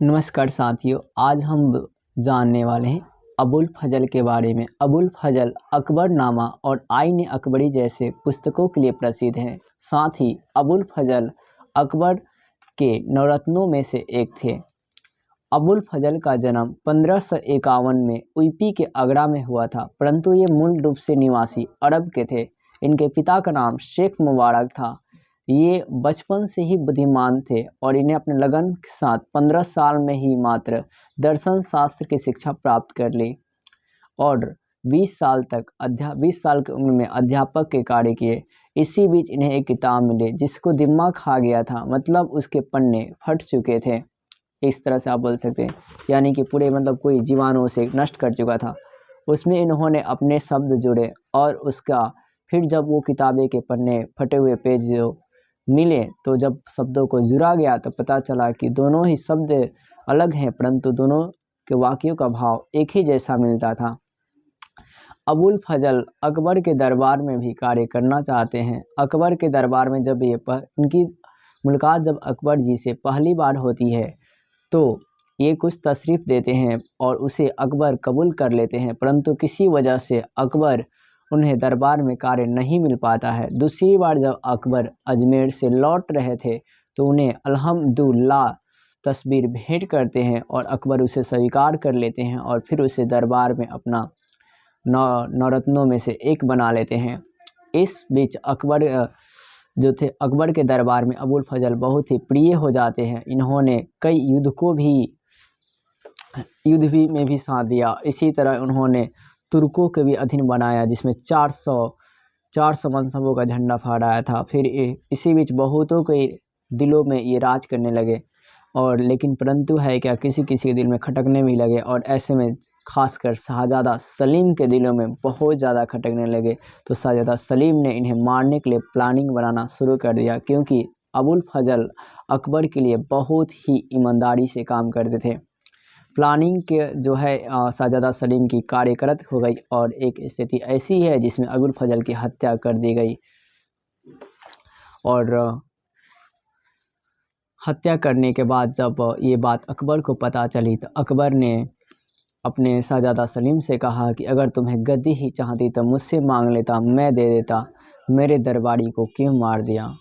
नमस्कार साथियों, आज हम जानने वाले हैं अबुल फजल के बारे में। अबुल फजल अकबरनामा और आईन अकबरी जैसे पुस्तकों के लिए प्रसिद्ध हैं। साथ ही अबुल फजल अकबर के नवरत्नों में से एक थे। अबुल फजल का जन्म 1551 में यूपी के आगरा में हुआ था, परंतु ये मूल रूप से निवासी अरब के थे। इनके पिता का नाम शेख मुबारक था। ये बचपन से ही बुद्धिमान थे और इन्हें अपने लगन के साथ 15 साल में ही मात्र दर्शन शास्त्र की शिक्षा प्राप्त कर ली और 20 साल की उम्र में अध्यापक के कार्य किए। इसी बीच इन्हें एक किताब मिली जिसको दिम्मा खा गया था, मतलब उसके पन्ने फट चुके थे। इस तरह से आप बोल सकते हैं, यानी कि पूरे कोई जीवाणु से नष्ट कर चुका था। उसमें इन्होंने अपने शब्द जोड़े और उसका फिर जब वो किताबे के पन्ने फटे हुए पेज जो मिले तो जब शब्दों को जुड़ा गया तो पता चला कि दोनों ही शब्द अलग हैं, परंतु दोनों के वाक्यों का भाव एक ही जैसा मिलता था। अबुल फजल अकबर के दरबार में भी कार्य करना चाहते हैं। अकबर के दरबार में जब इनकी मुलाकात जब अकबर जी से पहली बार होती है तो ये कुछ तशरीफ़ देते हैं और उसे अकबर कबूल कर लेते हैं, परंतु किसी वजह से अकबर उन्हें दरबार में कार्य नहीं मिल पाता है। दूसरी बार जब अकबर अजमेर से लौट रहे थे तो उन्हें अल्हम्दुलिल्लाह तस्वीर भेंट करते हैं और अकबर उसे स्वीकार कर लेते हैं और फिर उसे दरबार में अपना नवरत्नों में से एक बना लेते हैं। इस बीच अकबर जो थे अकबर के दरबार में अबुल फजल बहुत ही प्रिय हो जाते हैं। इन्होंने कई युद्ध में भी साथ दिया। इसी तरह उन्होंने तुर्कों के भी अधीन बनाया जिसमें 400 मनसबों का झंडा फहराया था। फिर इसी बीच बहुतों के दिलों में ये राज करने लगे और लेकिन परंतु है क्या, किसी के दिल में खटकने भी लगे और ऐसे में खासकर शाहज़ादा सलीम के दिलों में बहुत ज़्यादा खटकने लगे। तो शाहज़ादा सलीम ने इन्हें मारने के लिए प्लानिंग बनाना शुरू कर दिया, क्योंकि अबुल फजल अकबर के लिए बहुत ही ईमानदारी से काम करते थे। प्लानिंग के जो है शाहज़ादा सलीम की कार्यरत हो गई और एक स्थिति ऐसी है जिसमें अबुल फजल की हत्या कर दी गई। और हत्या करने के बाद जब ये बात अकबर को पता चली तो अकबर ने अपने शाहज़ादा सलीम से कहा कि अगर तुम्हें गद्दी ही चाहती तो मुझसे मांग लेता, मैं दे देता, मेरे दरबारी को क्यों मार दिया।